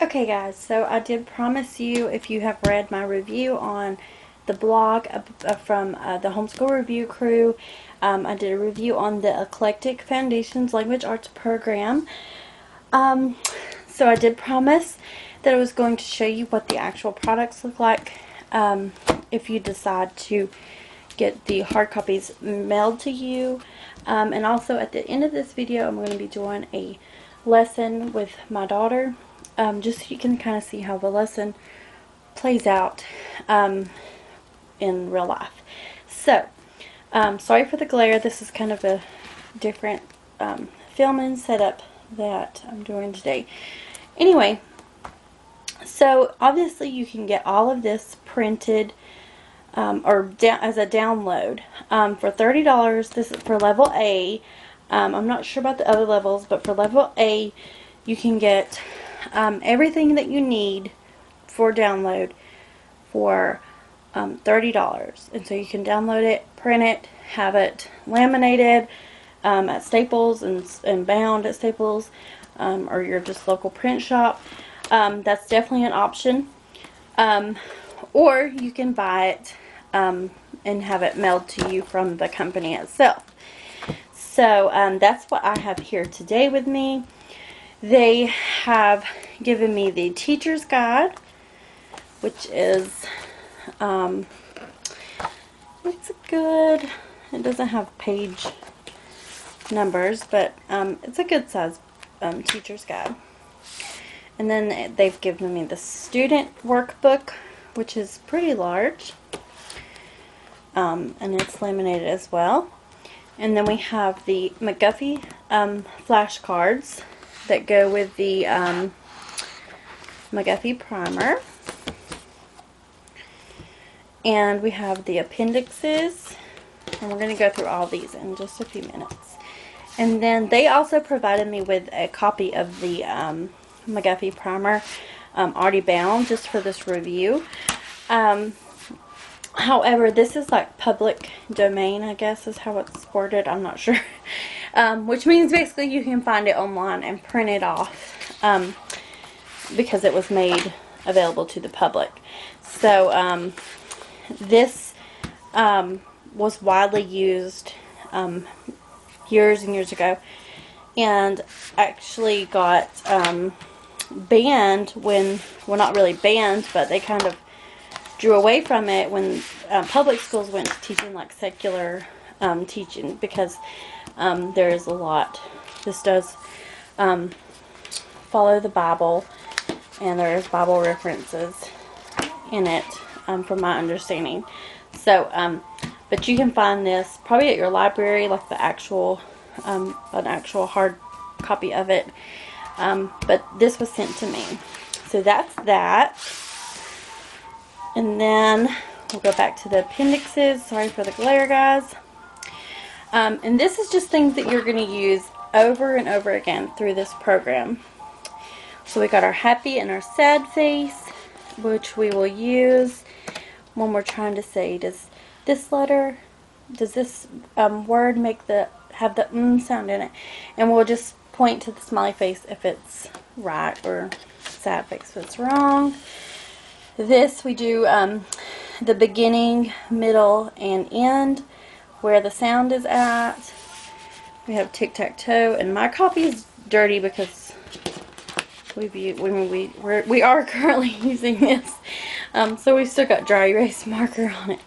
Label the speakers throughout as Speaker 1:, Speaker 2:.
Speaker 1: Okay guys, so I did promise you, if you have read my review on the blog from the Homeschool Review Crew, I did a review on the Eclectic Foundations Language Arts program. So I did promise that I was going to show you what the actual products look like if you decide to get the hard copies mailed to you. And also at the end of this video, I'm going to be doing a lesson with my daughter, just so you can kind of see how the lesson plays out in real life. So, sorry for the glare. This is kind of a different filming setup that I'm doing today. Anyway, so obviously you can get all of this printed as a download for $30. This is for level A. I'm not sure about the other levels, but for level A you can get everything that you need for download for $30. And so you can download it, print it, have it laminated at Staples and bound at Staples or your just local print shop. That's definitely an option. Or you can buy it and have it mailed to you from the company itself. So that's what I have here today with me. They have given me the teacher's guide, which is it's good. It doesn't have page numbers, but it's a good size teacher's guide. And then they've given me the student workbook, which is pretty large, and it's laminated as well. And then we have the McGuffey flashcards that go with the McGuffey Primer. And we have the appendices, and we're going to go through all these in just a few minutes. And then they also provided me with a copy of the McGuffey Primer already bound just for this review. However, this is like public domain, I guess is how it's worded. I'm not sure. Which means basically you can find it online and print it off because it was made available to the public. So this was widely used years and years ago, and actually got banned when, well, not really banned, but they kind of drew away from it when public schools went to teaching like secular teaching, because there is a lot, this does follow the Bible, and there's Bible references in it from my understanding. So but you can find this probably at your library, like the actual an actual hard copy of it, but this was sent to me. So that's that. And then we'll go back to the appendixes. Sorry for the glare, guys. And this is just things that you're going to use over and over again through this program. So we got our happy and our sad face, which we will use when we're trying to say, does this letter, does this word have the sound in it? And we'll just point to the smiley face if it's right, or sad face if it's wrong. This we do the beginning, middle, and end, where the sound is at. We have tic-tac-toe, and my copy is dirty because we are currently using this, so we still got dry erase marker on it.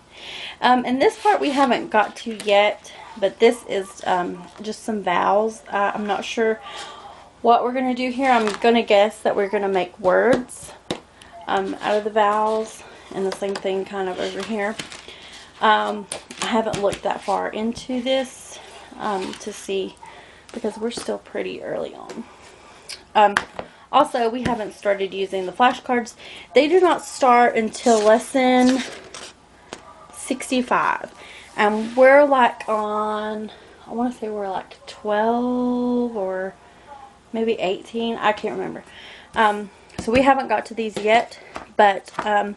Speaker 1: And this part we haven't got to yet, but this is just some vowels. I'm not sure what we're going to do here. I'm going to guess that we're going to make words out of the vowels, and the same thing kind of over here. I haven't looked that far into this to see, because we're still pretty early on. Also, we haven't started using the flashcards. They do not start until lesson 65, and we're like on, I want to say we're like 12 or maybe 18. I can't remember. So we haven't got to these yet, but I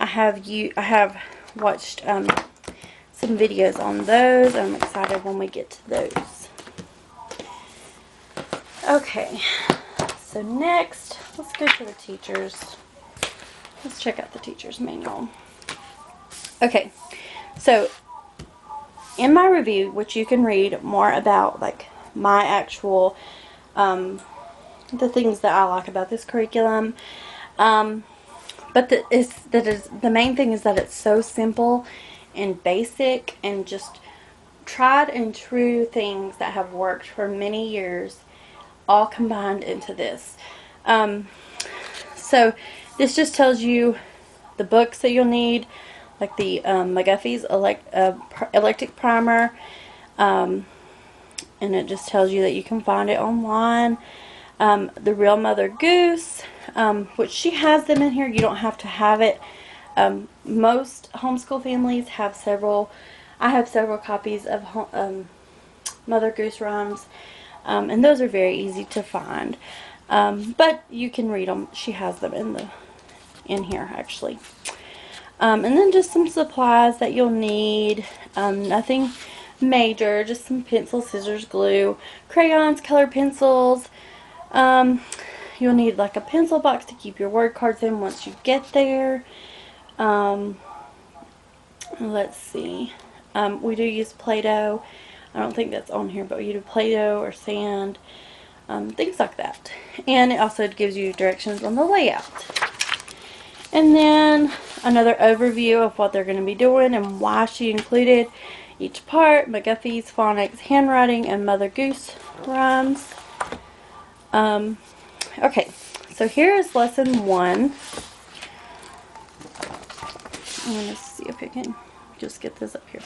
Speaker 1: have watched some videos on those. I'm excited when we get to those. Okay, so next let's go to the teacher's. Let's check out the teacher's manual. Okay, so in my review, which you can read more about, like my actual, the things that I like about this curriculum, but the main thing is that it's so simple and basic and just tried and true things that have worked for many years, all combined into this. So this just tells you the books that you'll need, like the McGuffey's Eclectic Primer, and it just tells you that you can find it online. The Real Mother Goose, which she has them in here. You don't have to have it. Most homeschool families have several. I have several copies of Mother Goose rhymes, and those are very easy to find. But you can read them. She has them in here actually. And then just some supplies that you'll need. Nothing major, just some pencils, scissors, glue, crayons, colored pencils. You'll need like a pencil box to keep your word cards in once you get there. Let's see. We do use Play-Doh. I don't think that's on here, but you do Play-Doh or sand, things like that. And it also gives you directions on the layout. And then another overview of what they're going to be doing and why she included each part: McGuffey's, phonics, handwriting, and Mother Goose rhymes. Okay, so here is lesson 1. I'm going to see if I can just get this up here.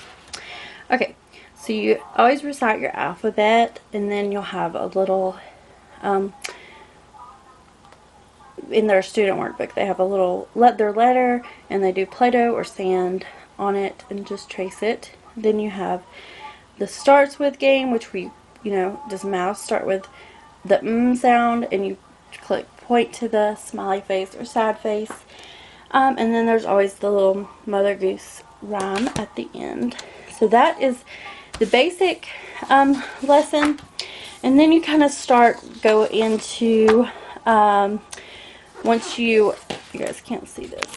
Speaker 1: Okay, so you always recite your alphabet, and then you'll have a little, in their student workbook, they have a little, their letter, and they do Play-Doh or sand on it and just trace it. Then you have the starts with game, which we, does mouse start with the sound, and you point to the smiley face or sad face. And then there's always the little Mother Goose rhyme at the end. So that is the basic lesson. And then you kind of go into, once you guys can't see this.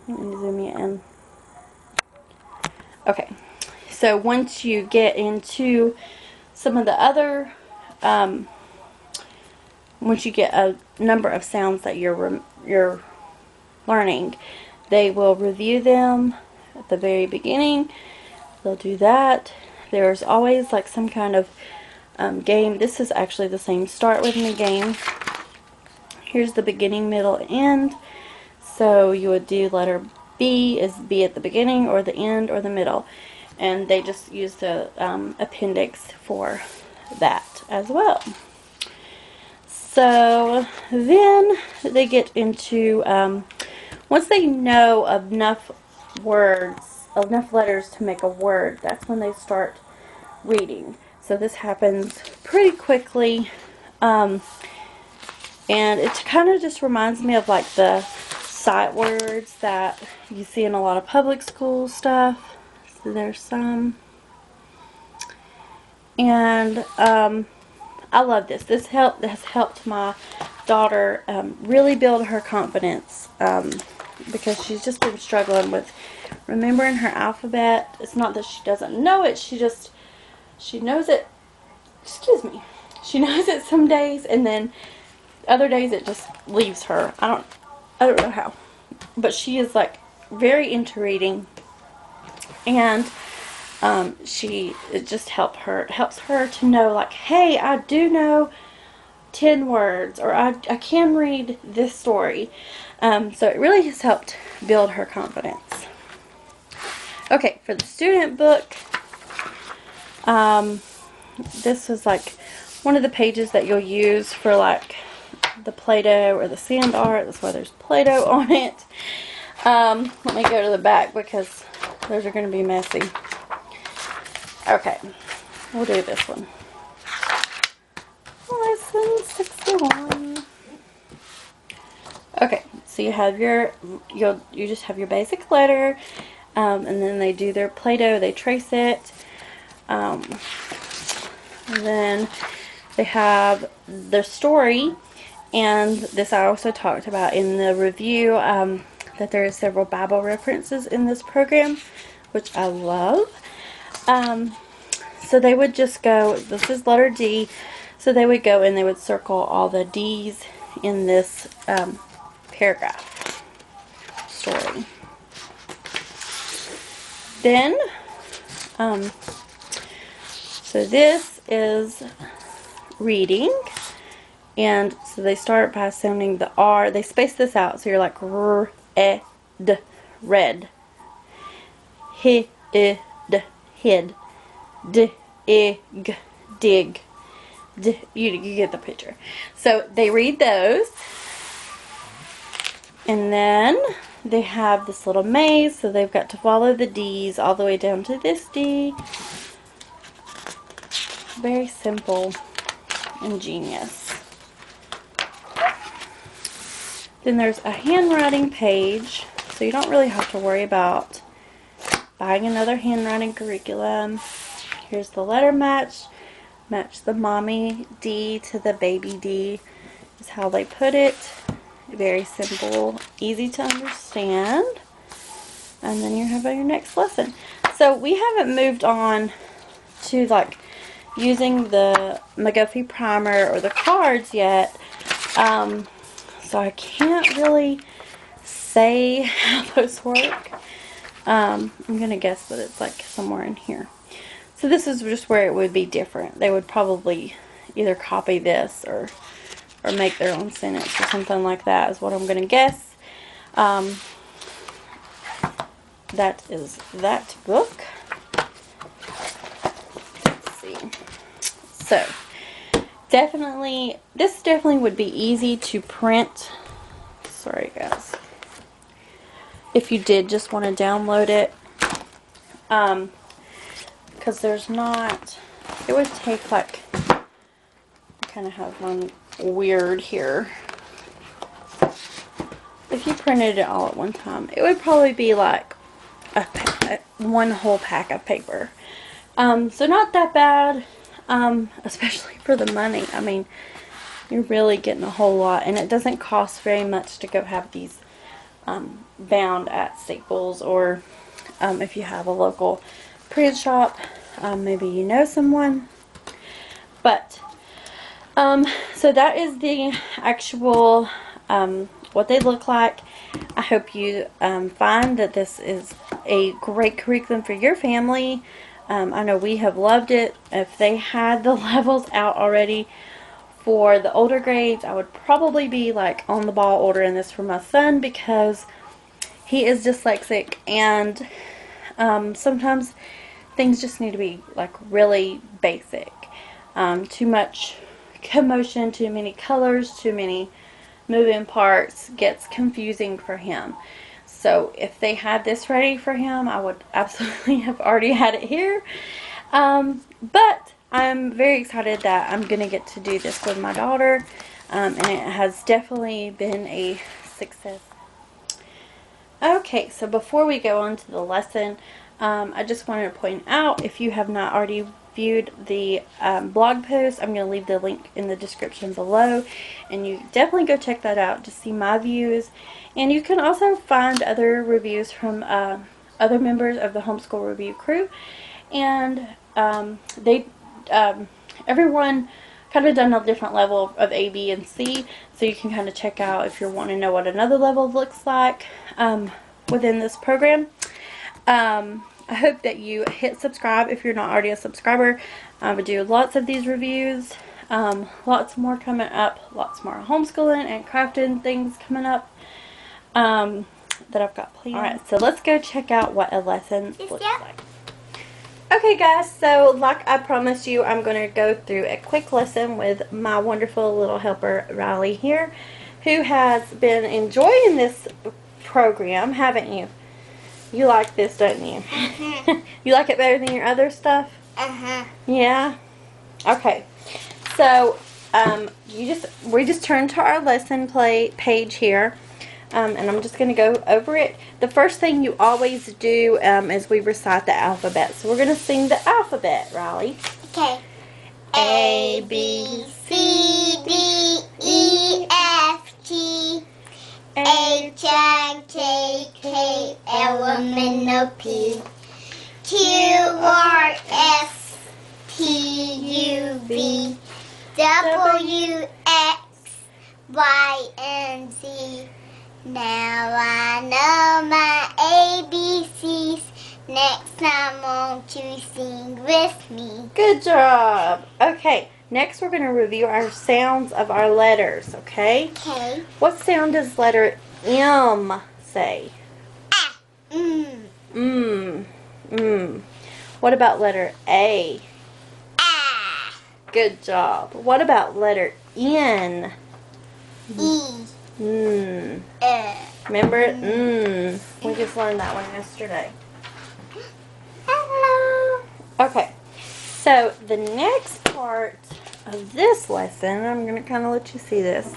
Speaker 1: Let me zoom you in. Okay. So once you get into some of the other, once you get a number of sounds that you're learning, they will review them at the very beginning. They'll do that. There's always like some kind of game. This is actually the same Start With Me game. Here's the beginning, middle, and end. So you would do letter B is B at the beginning or the end or the middle. And they just use the appendix for that as well. So then they get into, once they know enough words, enough letters to make a word, that's when they start reading. So this happens pretty quickly. And it kind of just reminds me of like the sight words that you see in a lot of public school stuff. So there's some. And I love this. This has helped my daughter really build her confidence, because she's just been struggling with remembering her alphabet. It's not that she doesn't know it. She knows it. Excuse me. She knows it some days, and then other days it just leaves her. I don't know how, but she is like very into reading, and it just helps her to know, like, hey, I do know 10 words, or I can read this story. So it really has helped build her confidence. Okay, for the student book, this was like one of the pages that you'll use for like the Play-Doh or the sand art. That's why there's Play-Doh on it. Let me go to the back because those are going to be messy. Okay, we'll do this one. Lesson 61. Okay, so you have you just have your basic letter, and then they do their Play-Doh, they trace it, and then they have their story, And this I also talked about in the review, that there are several Bible references in this program, which I love. So they would just go, this is letter D, so they would go and they would circle all the D's in this paragraph story. Then, so this is reading, and so they start by sounding the R. They space this out, so you're like R, E, D, red. H, I, D, hid. D, I, G, dig. D, you get the picture. So they read those, and then they have this little maze, so they've got to follow the D's all the way down to this D. Very simple, ingenious. Then there's a handwriting page, so you don't really have to worry about buying another handwriting curriculum. Here's the letter match. Match the mommy D to the baby D is how they put it. Very simple, easy to understand. And then you have your next lesson. So we haven't moved on to like using the McGuffey Primer or the cards yet. So I can't really say how those work. I'm going to guess that it's like somewhere in here. So this is just where it would be different. They would probably either copy this or make their own sentence or something like that is what I'm going to guess. That is that book. Let's see. So, this definitely would be easy to print. Sorry guys. If you did just want to download it. Because there's not, it would take like, I kind of have one weird here. If you printed it all at one time, it would probably be like one whole pack of paper. So not that bad, especially for the money. I mean, you're really getting a whole lot, and it doesn't cost very much to go have these bound at Staples, or if you have a local print shop, maybe you know someone. But so that is the actual what they look like. I hope you find that this is a great curriculum for your family. I know we have loved it. If they had the levels out already for the older grades, I would probably be like on the ball ordering this for my son, because he is dyslexic, and sometimes things just need to be like really basic. Too much commotion, too many colors, too many moving parts gets confusing for him. So if they had this ready for him, I would absolutely have already had it here. But I'm very excited that I'm going to get to do this with my daughter. And it has definitely been a success. Okay, so before we go on to the lesson, I just wanted to point out, if you have not already viewed the blog post, I'm going to leave the link in the description below, and you definitely go check that out to see my views. And you can also find other reviews from other members of the Homeschool Review crew, and everyone kind of done a different level of A, B, and C, so you can kind of check out if you want to know what another level looks like within this program. I hope that you hit subscribe if you're not already a subscriber. I do lots of these reviews, lots more coming up, lots more homeschooling and crafting things coming up that I've got planned. Alright, so let's go check out what a lesson looks like. Okay guys, so like I promised you, I'm going to go through a quick lesson with my wonderful little helper Riley here, who has been enjoying this program, haven't you? You like this, don't you? You like it better than your other stuff? Yeah? Okay. So, we just turned to our lesson page here. And I'm just going to go over it. The first thing you always do is we recite the alphabet. So we're going to sing the alphabet, Riley.
Speaker 2: Okay.
Speaker 1: A, B, C, D, E, F.
Speaker 2: J, K, L, M, N, O, P, Q, R, S, T, U, V, W, X, Y, and Z. Now I know my ABCs. Next time, won't you sing with me?
Speaker 1: Good job. Okay, next we're going to review our sounds of our letters, okay?
Speaker 2: Okay.
Speaker 1: What sound does letter M say?
Speaker 2: Ah.
Speaker 1: What about letter A?
Speaker 2: Ah.
Speaker 1: Good job. What about letter N?
Speaker 2: E.
Speaker 1: Remember? We just learned that one yesterday.
Speaker 2: Hello.
Speaker 1: Okay, so the next part of this lesson, I'm going to kind of let you see this,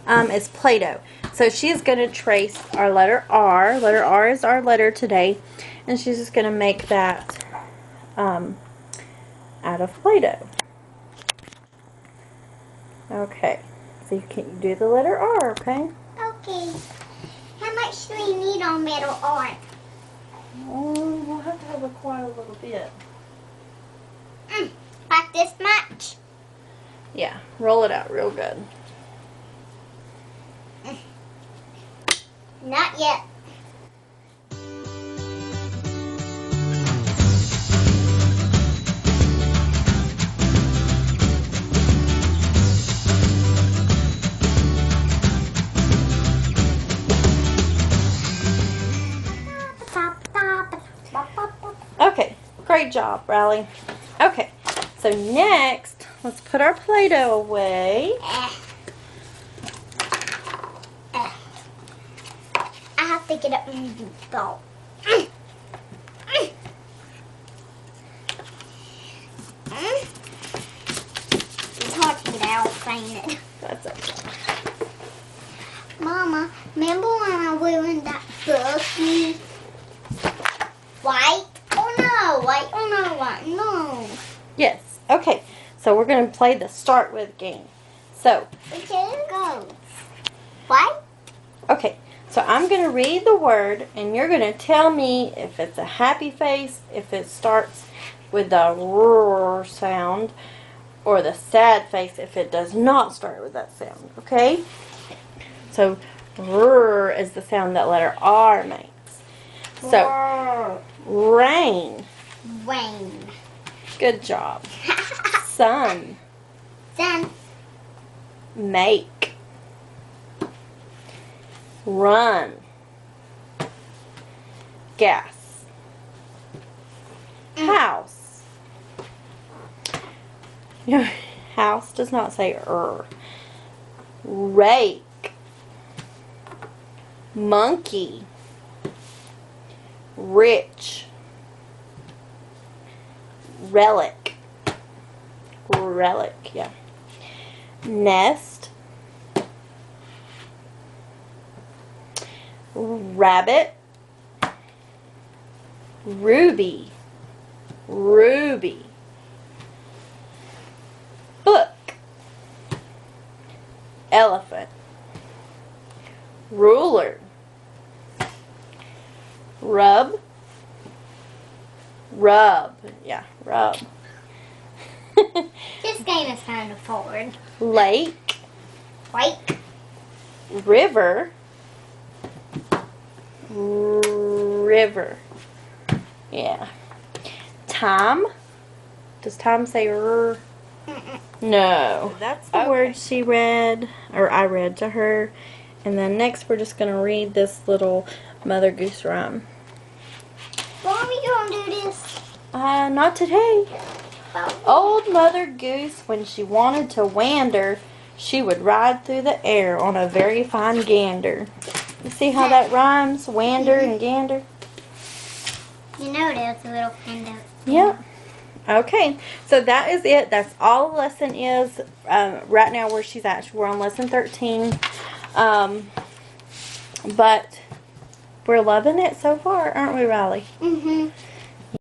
Speaker 1: is Play-Doh. So she's going to trace our letter R. Letter R is our letter today, and she's just going to make that out of Play-Doh. Okay, so you can do the letter R, okay?
Speaker 2: Okay. How much do we need on metal R?
Speaker 1: We'll have to have quite a little bit.
Speaker 2: Like this much?
Speaker 1: Yeah, roll it out real good.
Speaker 2: Not yet.
Speaker 1: Okay, great job, Riley. Okay, so next, let's put our Play-Doh away.
Speaker 2: I have to get up and do that. It's hard to get out saying it.
Speaker 1: That's okay.
Speaker 2: Mama, remember when I ruined that bookie? White? Oh no, white, oh no, white, no.
Speaker 1: Yes, okay, so we're going to play the start with game. So,
Speaker 2: Which it goes? White?
Speaker 1: okay, so I'm going to read the word, and you're going to tell me if it's a happy face, if it starts with the R sound, or the sad face if it does not start with that sound, okay? So, R is the sound that letter R makes. So, rain.
Speaker 2: Rain.
Speaker 1: Good job. Sun.
Speaker 2: Sun.
Speaker 1: Make. Run. Gas. House. House does not say Rake. Monkey. Rich. Relic. Relic, yeah. Nest. Rabbit. Ruby. Ruby. Book. Elephant. Ruler. Rub. Rub. Yeah, rub.
Speaker 2: This game is kind of hard.
Speaker 1: Lake.
Speaker 2: White.
Speaker 1: River. River. Yeah. Time. Does time say r? No. That's the word she read, or I read to her. And then next we're just going to read this little Mother Goose rhyme.
Speaker 2: When are we going to do this?
Speaker 1: Not today. Old Mother Goose, when she wanted to wander, she would ride through the air on a very fine gander. You see how that rhymes? Wander and gander?
Speaker 2: You know there's a little window.
Speaker 1: Yep. Okay, so that is it. That's all the lesson is right now where she's at. We're on lesson 13. But we're loving it so far, aren't we, Riley?
Speaker 2: Mm-hmm.